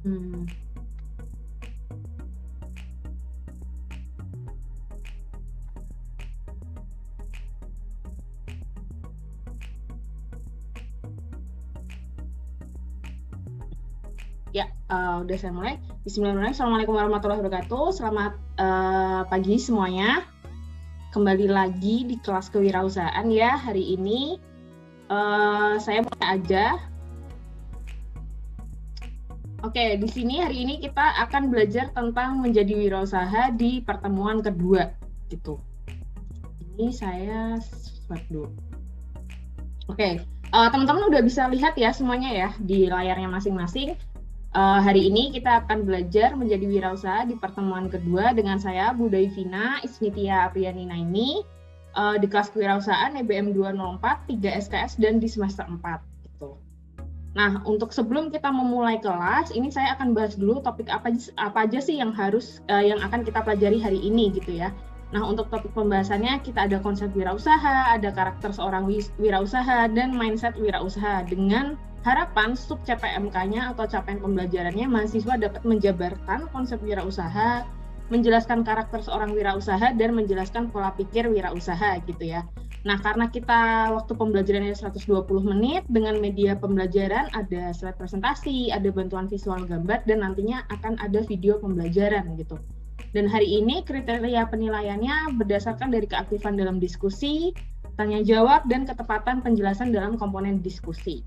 Hmm. Ya, udah saya mulai. Bismillahirrahmanirrahim. Assalamualaikum warahmatullahi wabarakatuh. Selamat pagi semuanya. Kembali lagi di kelas kewirausahaan ya. Hari ini saya mulai aja. Oke, di sini hari ini kita akan belajar tentang menjadi wirausaha di pertemuan kedua, gitu. Ini saya swap dulu. Oke, teman-teman udah bisa lihat ya semuanya ya di layarnya masing-masing. Hari ini kita akan belajar menjadi wirausaha di pertemuan kedua dengan saya, Bu Daivina Ismitia Apriani Naini, di kelas kewirausahaan EBM 204, 3 SKS, dan di semester 4. Gitu. Nah, untuk sebelum kita memulai kelas, ini saya akan bahas dulu topik apa aja sih yang akan kita pelajari hari ini gitu ya. Nah, untuk topik pembahasannya kita ada konsep wirausaha, ada karakter seorang wirausaha, dan mindset wirausaha dengan harapan sub CPMK-nya atau capaian pembelajarannya mahasiswa dapat menjabarkan konsep wirausaha, menjelaskan karakter seorang wirausaha, dan menjelaskan pola pikir wirausaha gitu ya. Nah, karena kita waktu pembelajarannya 120 menit, dengan media pembelajaran ada slide presentasi, ada bantuan visual gambar, dan nantinya akan ada video pembelajaran gitu. Dan hari ini kriteria penilaiannya berdasarkan dari keaktifan dalam diskusi, tanya jawab, dan ketepatan penjelasan dalam komponen diskusi.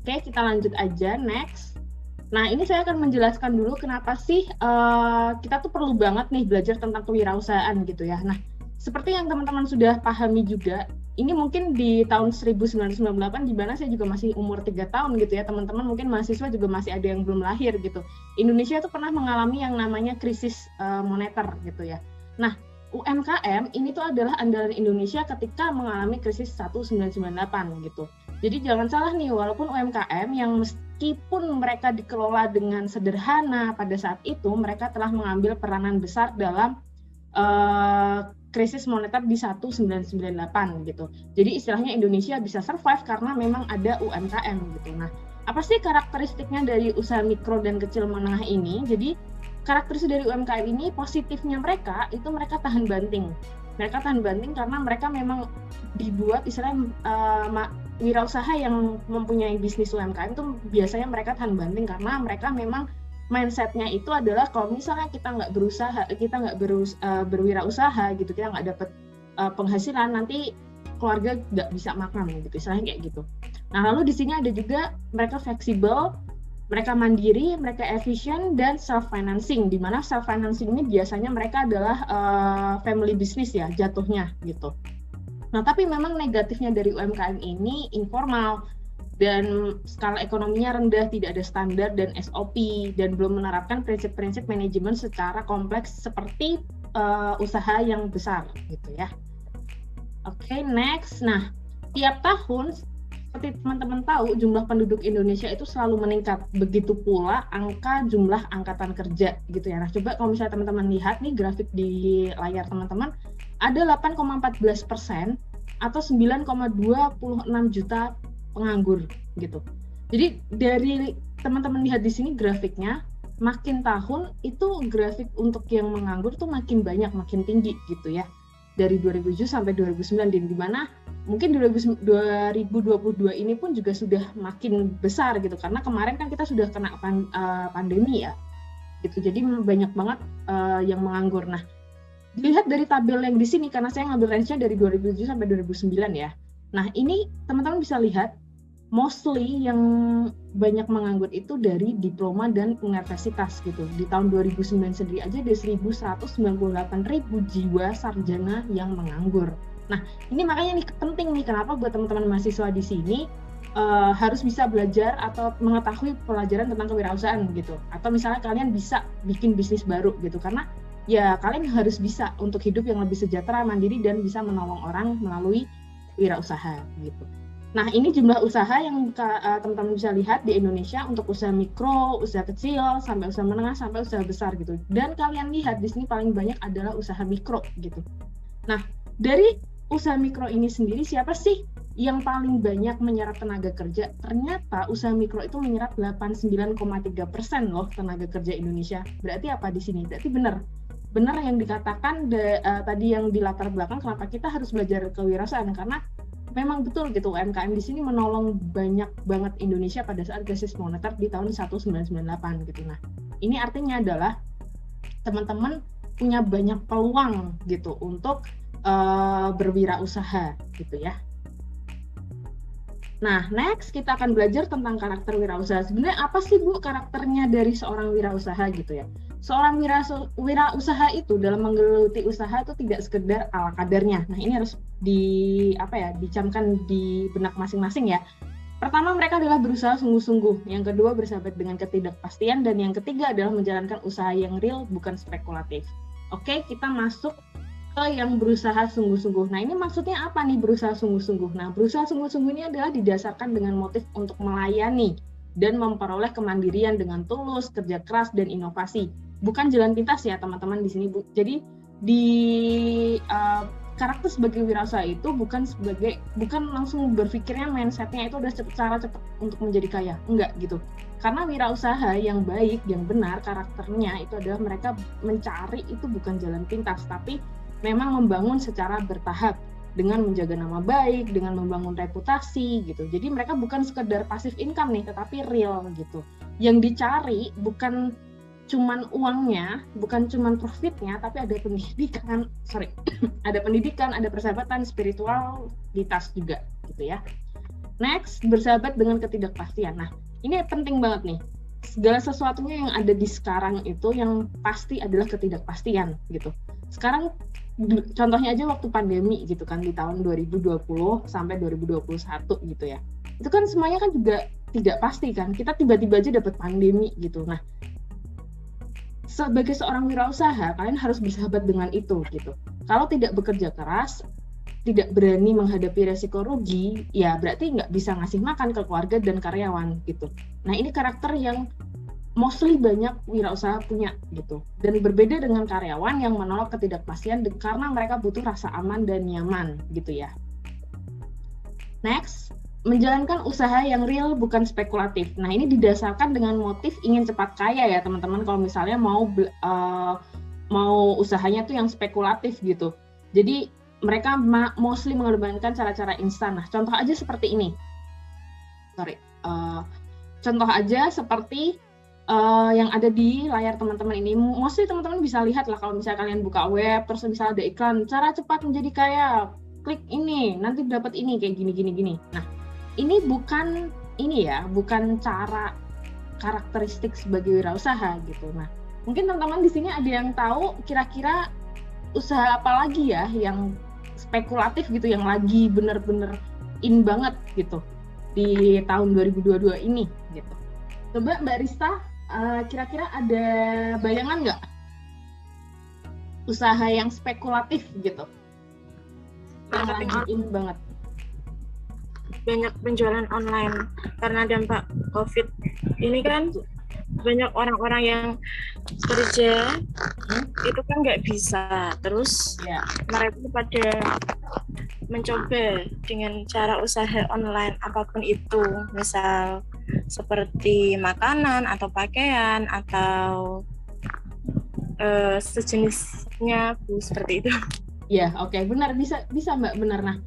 Oke, kita lanjut aja, next. Nah, ini saya akan menjelaskan dulu kenapa sih kita tuh perlu banget nih belajar tentang kewirausahaan gitu ya. Nah, seperti yang teman-teman sudah pahami juga, ini mungkin di tahun 1998, di mana saya juga masih umur 3 tahun gitu ya, teman-teman mungkin mahasiswa juga masih ada yang belum lahir gitu. Indonesia tuh pernah mengalami yang namanya krisis moneter gitu ya. Nah, UMKM ini tuh adalah andalan Indonesia ketika mengalami krisis 1998 gitu. Jadi jangan salah nih, walaupun UMKM yang meskipun mereka dikelola dengan sederhana pada saat itu, mereka telah mengambil peranan besar dalam krisis moneter di 1998 gitu. Jadi istilahnya Indonesia bisa survive karena memang ada UMKM gitu. Nah, apa sih karakteristiknya dari usaha mikro dan kecil menengah ini? Jadi karakteristik dari UMKM ini positifnya mereka itu mereka tahan banting. Mereka tahan banting karena mereka memang dibuat istilahnya wirausaha yang mempunyai bisnis UMKM itu biasanya mereka tahan banting karena mereka memang mindsetnya itu adalah kalau misalnya kita nggak berusaha, kita nggak berwirausaha gitu, kita nggak dapat penghasilan, nanti keluarga nggak bisa makan gitu, istilahnya kayak gitu. Nah, lalu di sini ada juga mereka fleksibel, mereka mandiri, mereka efisien, dan self-financing, di mana self-financing ini biasanya mereka adalah family business ya, jatuhnya gitu. Nah, tapi memang negatifnya dari UMKM ini informal, dan skala ekonominya rendah, tidak ada standar dan SOP, dan belum menerapkan prinsip-prinsip manajemen secara kompleks seperti usaha yang besar gitu ya. Oke, next. Nah, tiap tahun seperti teman-teman tahu, jumlah penduduk Indonesia itu selalu meningkat. Begitu pula angka jumlah angkatan kerja gitu ya. Nah, coba kalau misalnya teman-teman lihat nih grafik di layar teman-teman, ada 8,14% atau 9,26 juta penganggur gitu. Jadi dari teman-teman lihat di sini grafiknya, makin tahun itu grafik untuk yang menganggur tuh makin banyak, makin tinggi gitu ya. Dari 2007 sampai 2009, di mana mungkin 2022 ini pun juga sudah makin besar gitu, karena kemarin kan kita sudah kena pandemi ya gitu. Jadi banyak banget yang menganggur. Nah, dilihat dari tabel yang di sini, karena saya ngambil range-nya dari 2007 sampai 2009 ya. Nah, ini teman-teman bisa lihat, mostly yang banyak menganggur itu dari diploma dan universitas gitu. Di tahun 2009 sendiri aja ada 1.198.000 jiwa sarjana yang menganggur. Nah, ini makanya nih penting nih, kenapa buat teman-teman mahasiswa di sini harus bisa belajar atau mengetahui pelajaran tentang kewirausahaan gitu. Atau misalnya kalian bisa bikin bisnis baru gitu, karena ya kalian harus bisa untuk hidup yang lebih sejahtera, mandiri, dan bisa menolong orang melalui wirausaha gitu. Nah, ini jumlah usaha yang teman-teman bisa lihat di Indonesia untuk usaha mikro, usaha kecil, sampai usaha menengah, sampai usaha besar gitu. Dan kalian lihat di sini paling banyak adalah usaha mikro gitu. Nah, dari usaha mikro ini sendiri siapa sih yang paling banyak menyerap tenaga kerja, ternyata usaha mikro itu menyerap 89,3% loh tenaga kerja Indonesia. Berarti apa di sini? Berarti benar yang dikatakan tadi yang di latar belakang kenapa kita harus belajar kewirausahaan, karena memang betul gitu UMKM di sini menolong banyak banget Indonesia pada saat krisis moneter di tahun 1998 gitu. Nah, ini artinya adalah teman-teman punya banyak peluang gitu untuk berwirausaha gitu ya. Nah, next kita akan belajar tentang karakter wirausaha. Sebenarnya apa sih Bu karakternya dari seorang wirausaha gitu ya? Seorang wirausaha itu dalam menggeluti usaha itu tidak sekedar ala kadarnya. Nah, ini harus dicamkan di benak masing-masing ya. Pertama, mereka adalah berusaha sungguh-sungguh. Yang kedua, bersahabat dengan ketidakpastian. Dan yang ketiga adalah menjalankan usaha yang real, bukan spekulatif. Oke, kita masuk ke yang berusaha sungguh-sungguh. Nah, ini maksudnya apa nih berusaha sungguh-sungguh? Nah, berusaha sungguh-sungguh ini adalah didasarkan dengan motif untuk melayani dan memperoleh kemandirian dengan tulus, kerja keras, dan inovasi. Bukan jalan pintas ya, teman-teman di sini, Bu. Jadi, di karakter sebagai wirausaha itu bukan langsung berpikirnya mindsetnya itu udah cara cepat untuk menjadi kaya. Enggak gitu. Karena wirausaha yang baik, yang benar, karakternya itu adalah mereka mencari itu bukan jalan pintas, tapi memang membangun secara bertahap dengan menjaga nama baik, dengan membangun reputasi gitu. Jadi mereka bukan sekedar passive income nih, tetapi real gitu. Yang dicari bukan cuman uangnya, bukan cuman profitnya, tapi ada pendidikan, ada pendidikan, ada persahabatan, spiritualitas juga gitu ya. Next, bersahabat dengan ketidakpastian. Nah, ini penting banget nih. Segala sesuatunya yang ada di sekarang itu yang pasti adalah ketidakpastian gitu. Sekarang contohnya aja waktu pandemi gitu kan, di tahun 2020 sampai 2021 gitu ya. Itu kan semuanya kan juga tidak pasti kan. Kita tiba-tiba aja dapat pandemi gitu. Nah, sebagai seorang wirausaha, kalian harus bersahabat dengan itu gitu. Kalau tidak bekerja keras, tidak berani menghadapi resiko rugi, ya berarti nggak bisa ngasih makan ke keluarga dan karyawan gitu. Nah, ini karakter yang mostly banyak wirausaha punya gitu. Dan berbeda dengan karyawan yang menolak ketidakpastian karena mereka butuh rasa aman dan nyaman gitu ya. Next, menjalankan usaha yang real bukan spekulatif. Nah, ini didasarkan dengan motif ingin cepat kaya ya teman-teman. Kalau misalnya mau usahanya tuh yang spekulatif gitu. Jadi mereka mostly mengedepankan cara-cara instan. Nah, contoh aja seperti ini. Contoh aja seperti yang ada di layar teman-teman ini. Mostly teman-teman bisa lihat lah kalau misalnya kalian buka web, terus misalnya ada iklan, cara cepat menjadi kaya, klik ini, nanti dapat ini, kayak gini. Nah, ini bukan cara karakteristik sebagai wirausaha gitu. Nah, mungkin teman-teman di sini ada yang tahu kira-kira usaha apa lagi ya yang spekulatif gitu, yang lagi bener-bener in banget gitu di tahun 2022 ini gitu. Coba Mbak Rista, kira-kira ada bayangan nggak usaha yang spekulatif gitu yang lagi in banget? Banyak penjualan online karena dampak COVID ini kan banyak orang-orang yang kerja itu kan nggak bisa, terus mereka pada mencoba dengan cara usaha online apapun itu, misal seperti makanan atau pakaian atau sejenisnya seperti itu. Ya, oke, benar, bisa Mbak, benar. Nah,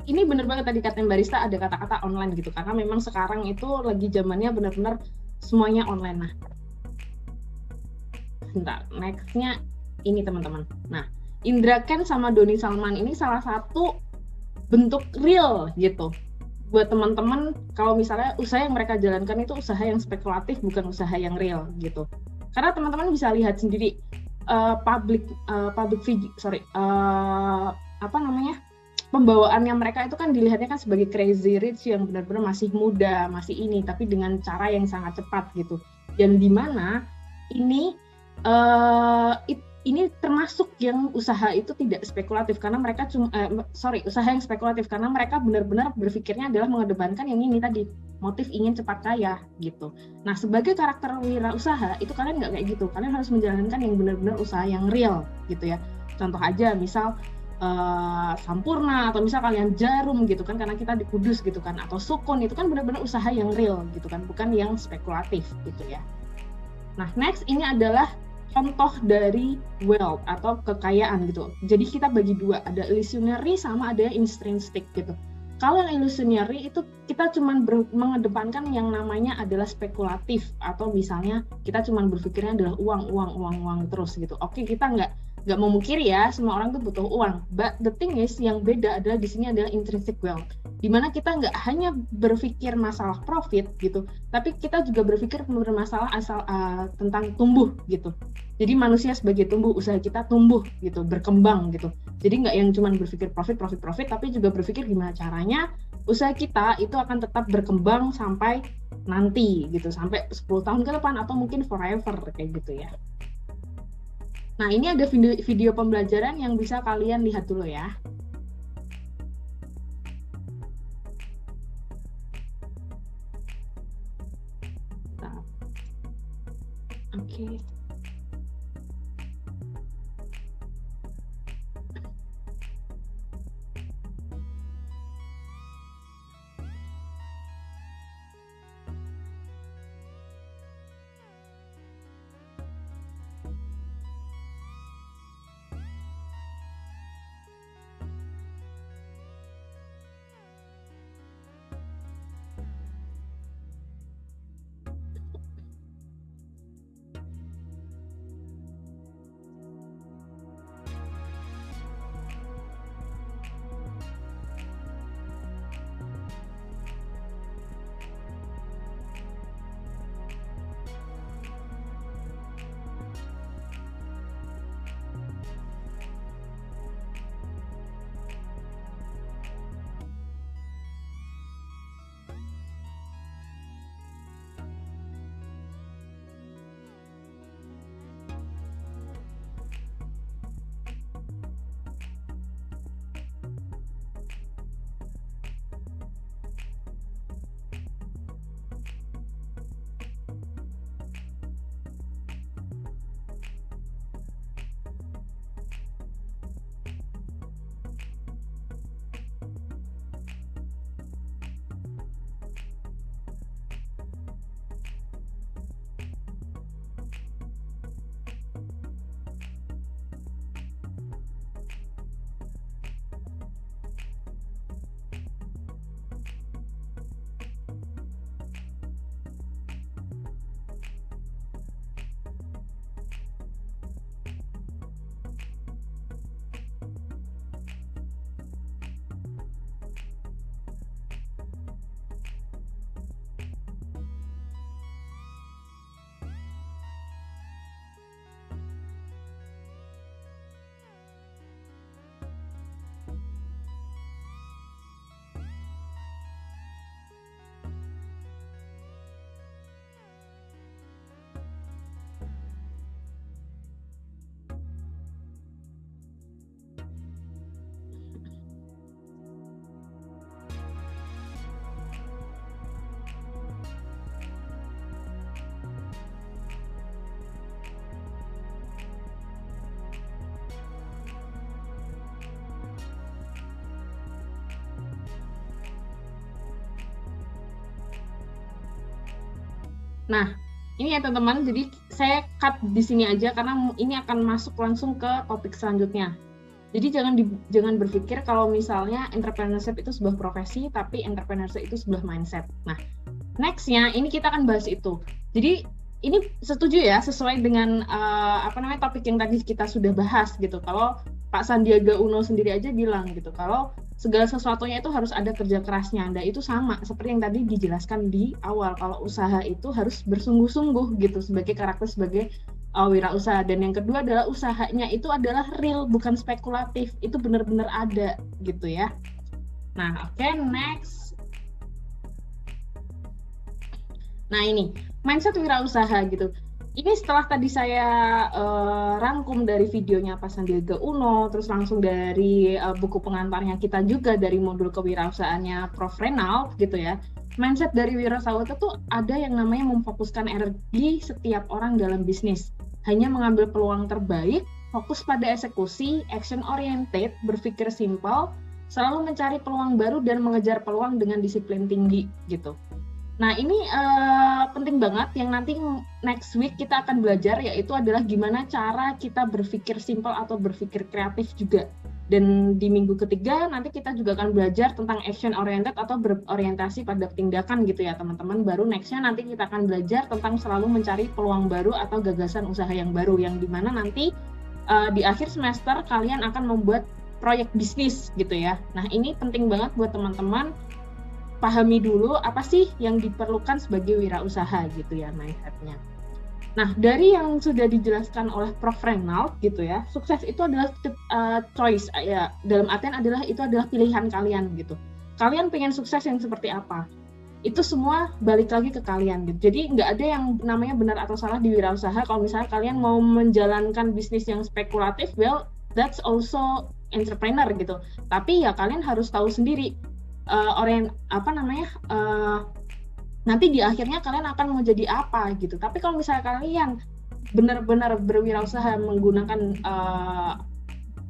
ini benar banget tadi kata Mbak Rista, ada kata-kata online gitu, karena memang sekarang itu lagi zamannya benar-benar semuanya online. Nah, bentar, next-nya ini teman-teman. Nah, Indra Ken sama Doni Salman ini salah satu bentuk real gitu. Buat teman-teman, kalau misalnya usaha yang mereka jalankan itu usaha yang spekulatif, bukan usaha yang real gitu. Karena teman-teman bisa lihat sendiri pembawaannya mereka itu kan dilihatnya kan sebagai crazy rich yang benar-benar masih muda, masih ini, tapi dengan cara yang sangat cepat gitu. Dan di mana ini termasuk yang usaha itu tidak spekulatif karena mereka usaha yang spekulatif karena mereka benar-benar berpikirnya adalah mengedepankan yang ini tadi, motif ingin cepat kaya gitu. Nah, sebagai karakter wirausaha itu kalian nggak kayak gitu, kalian harus menjalankan yang benar-benar usaha yang real gitu ya. Contoh aja misal Sampurna atau misal kalian Jarum gitu kan, karena kita di Kudus gitu kan, atau Sukun, itu kan benar-benar usaha yang real gitu kan, bukan yang spekulatif gitu ya. Nah, next ini adalah contoh dari wealth atau kekayaan gitu. Jadi kita bagi dua, ada illusionary sama ada intrinsic gitu. Kalau yang illusionary itu kita cuma mengedepankan yang namanya adalah spekulatif, atau misalnya kita cuma berpikirnya adalah uang terus gitu. Oke, kita nggak memungkiri ya, semua orang tuh butuh uang. But the thing is, yang beda adalah di sini adalah intrinsic wealth, dimana kita nggak hanya berpikir masalah profit gitu, tapi kita juga berpikir bermasalah tentang tumbuh gitu. Jadi manusia sebagai tumbuh, usaha kita tumbuh gitu, berkembang gitu. Jadi nggak yang cuma berpikir profit, tapi juga berpikir gimana caranya usaha kita itu akan tetap berkembang sampai nanti gitu, sampai 10 tahun ke depan atau mungkin forever kayak gitu ya. Nah, ini ada video pembelajaran yang bisa kalian lihat dulu ya. Oke. Nah, ini ya teman-teman, jadi saya cut di sini aja karena ini akan masuk langsung ke topik selanjutnya. Jadi jangan berpikir kalau misalnya entrepreneurship itu sebuah profesi, tapi entrepreneurship itu sebuah mindset. Nah, next-nya ini kita akan bahas itu. Jadi ini setuju ya, sesuai dengan topik yang tadi kita sudah bahas gitu. Kalau Pak Sandiaga Uno sendiri aja bilang gitu, kalau segala sesuatunya itu harus ada kerja kerasnya. Dan itu sama seperti yang tadi dijelaskan di awal, kalau usaha itu harus bersungguh-sungguh gitu sebagai karakter sebagai wirausaha. Dan yang kedua adalah usahanya itu adalah real, bukan spekulatif. Itu benar-benar ada gitu ya. Nah, oke, next. Nah, ini mindset wirausaha gitu. Ini setelah tadi saya rangkum dari videonya Pak Sandiaga Uno, terus langsung dari buku pengantarnya kita juga dari modul kewirausahaannya Prof. Renald gitu ya. Mindset dari wirausaha itu tuh ada yang namanya memfokuskan energi setiap orang dalam bisnis. Hanya mengambil peluang terbaik fokus pada eksekusi, action oriented, berpikir simpel, selalu mencari peluang baru dan mengejar peluang dengan disiplin tinggi gitu. Nah ini penting banget yang nanti next week kita akan belajar, yaitu adalah gimana cara kita berpikir simpel atau berpikir kreatif juga. Dan di minggu ketiga nanti kita juga akan belajar tentang action oriented atau berorientasi pada tindakan gitu ya teman-teman. Baru nextnya nanti kita akan belajar tentang selalu mencari peluang baru atau gagasan usaha yang baru, yang dimana nanti di akhir semester kalian akan membuat proyek bisnis gitu ya. Nah ini penting banget buat teman-teman, pahami dulu apa sih yang diperlukan sebagai wirausaha gitu ya mindsetnya. Nah, dari yang sudah dijelaskan oleh Prof. Reynald gitu ya, sukses itu adalah choice ya, dalam artian adalah itu adalah pilihan kalian gitu. Kalian pengen sukses yang seperti apa? Itu semua balik lagi ke kalian gitu. Jadi nggak ada yang namanya benar atau salah di wirausaha. Kalau misalnya kalian mau menjalankan bisnis yang spekulatif, well, that's also entrepreneur gitu. Tapi ya kalian harus tahu sendiri nanti di akhirnya kalian akan mau jadi apa gitu. Tapi kalau misalnya kalian benar-benar berwirausaha menggunakan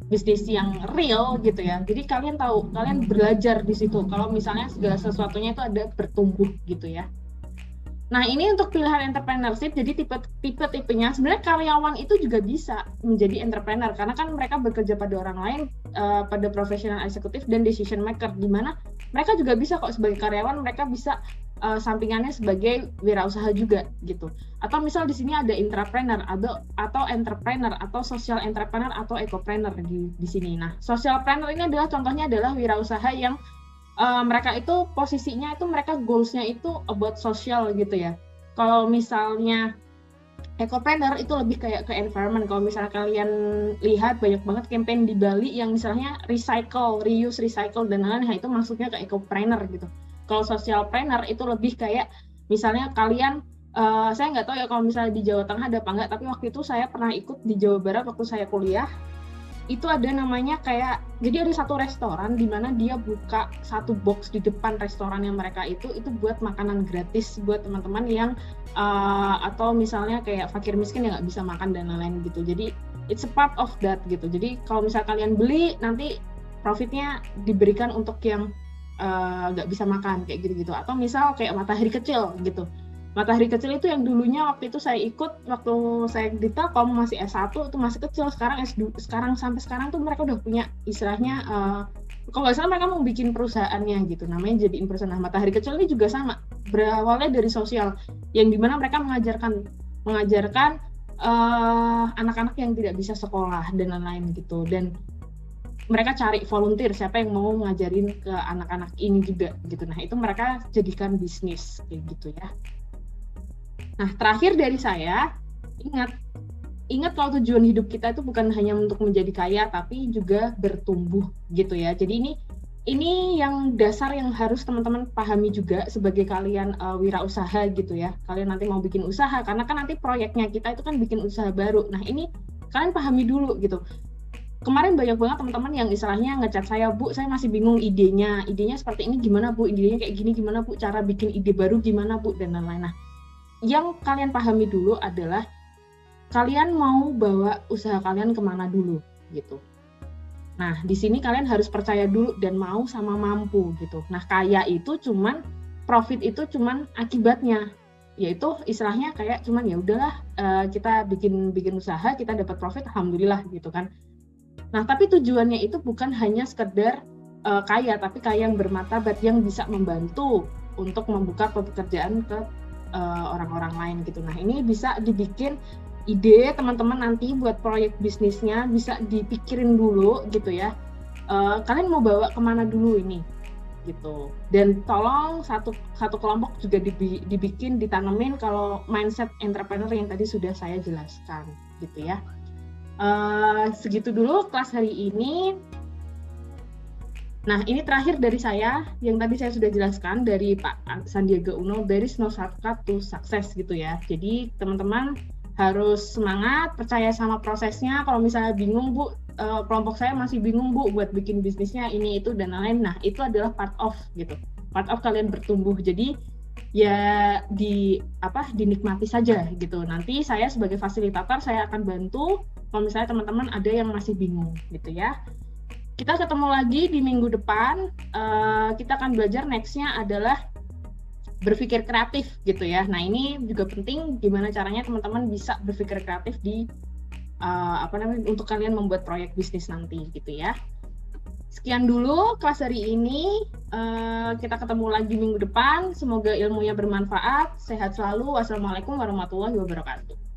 bisnis yang real gitu ya, jadi kalian tahu, kalian belajar di situ kalau misalnya segala sesuatunya itu ada bertumbuh gitu ya. Nah ini untuk pilihan entrepreneurship, jadi tipe-tipenya sebenarnya karyawan itu juga bisa menjadi entrepreneur karena kan mereka bekerja pada orang lain, pada profesional eksekutif dan decision maker, di mana mereka juga bisa kok sebagai karyawan, mereka bisa sampingannya sebagai wirausaha juga gitu. Atau misal di sini ada intrapreneur atau entrepreneur atau social entrepreneur atau ecopreneur di sini. Nah, socialpreneur ini adalah contohnya adalah wirausaha yang mereka itu posisinya itu mereka goals-nya itu about social gitu ya. Kalau misalnya ecopreneur itu lebih kayak ke environment. Kalau misalnya kalian lihat banyak banget campaign di Bali yang misalnya recycle, reuse, recycle dan lain-lain, nah itu maksudnya ke ecopreneur gitu. Kalau socialpreneur itu lebih kayak misalnya kalian, saya nggak tahu ya kalau misalnya di Jawa Tengah ada apa nggak, tapi waktu itu saya pernah ikut di Jawa Barat waktu saya kuliah. Itu ada namanya kayak, jadi ada satu restoran di mana dia buka satu box di depan restorannya mereka itu buat makanan gratis buat teman-teman yang atau misalnya kayak fakir miskin yang nggak bisa makan dan lain-lain gitu. Jadi it's a part of that gitu. Jadi kalau misalnya kalian beli nanti profitnya diberikan untuk yang nggak bisa makan kayak gitu-gitu. Atau misal kayak matahari kecil gitu. Matahari kecil itu yang dulunya waktu itu saya ikut waktu saya di Telkom masih S1 itu masih kecil, sekarang S2, sampai sekarang tuh mereka udah punya istilahnya kalau nggak salah mereka mau bikin perusahaannya gitu, namanya jadiin perusahaan. Nah, matahari kecil ini juga sama, berawalnya dari sosial yang dimana mereka mengajarkan anak-anak yang tidak bisa sekolah dan lain-lain gitu, dan mereka cari volunteer siapa yang mau ngajarin ke anak-anak ini juga gitu. Nah itu mereka jadikan bisnis kayak gitu ya. Nah, terakhir dari saya, ingat kalau tujuan hidup kita itu bukan hanya untuk menjadi kaya, tapi juga bertumbuh gitu ya. Jadi ini yang dasar yang harus teman-teman pahami juga sebagai kalian wirausaha gitu ya. Kalian nanti mau bikin usaha, karena kan nanti proyeknya kita itu kan bikin usaha baru. Nah, ini kalian pahami dulu gitu. Kemarin banyak banget teman-teman yang istilahnya ngechat saya, Bu, saya masih bingung idenya seperti ini gimana Bu, idenya kayak gini gimana Bu, cara bikin ide baru gimana Bu, dan lain-lain. Nah, yang kalian pahami dulu adalah kalian mau bawa usaha kalian kemana dulu gitu. Nah di sini kalian harus percaya dulu dan mau sama mampu gitu. Nah kaya itu cuman profit itu cuman akibatnya, yaitu istilahnya kayak cuman ya udahlah kita bikin usaha kita dapat profit alhamdulillah gitu kan. Nah tapi tujuannya itu bukan hanya sekedar kaya, tapi kaya yang bermartabat yang bisa membantu untuk membuka pekerjaan ke orang-orang lain gitu. Nah ini bisa dibikin ide teman-teman nanti buat proyek bisnisnya, bisa dipikirin dulu gitu ya. Kalian mau bawa kemana dulu ini gitu. Dan tolong satu kelompok juga dibikin, ditanemin kalau mindset entrepreneur yang tadi sudah saya jelaskan gitu ya. Segitu dulu kelas hari ini. Nah, ini terakhir dari saya, yang tadi saya sudah jelaskan dari Pak Sandiaga Uno, there is no shortcut to success gitu ya. Jadi teman-teman harus semangat, percaya sama prosesnya. Kalau misalnya bingung Bu, kelompok saya masih bingung Bu buat bikin bisnisnya ini itu dan lain-lain. Nah, itu adalah part of gitu. Part of kalian bertumbuh. Jadi ya dinikmati saja gitu. Nanti saya sebagai fasilitator saya akan bantu kalau misalnya teman-teman ada yang masih bingung gitu ya. Kita ketemu lagi di minggu depan. Kita akan belajar next-nya adalah berpikir kreatif gitu ya. Nah, ini juga penting gimana caranya teman-teman bisa berpikir kreatif di untuk kalian membuat proyek bisnis nanti gitu ya. Sekian dulu kelas hari ini. Kita ketemu lagi minggu depan. Semoga ilmunya bermanfaat. Sehat selalu. Wassalamualaikum warahmatullahi wabarakatuh.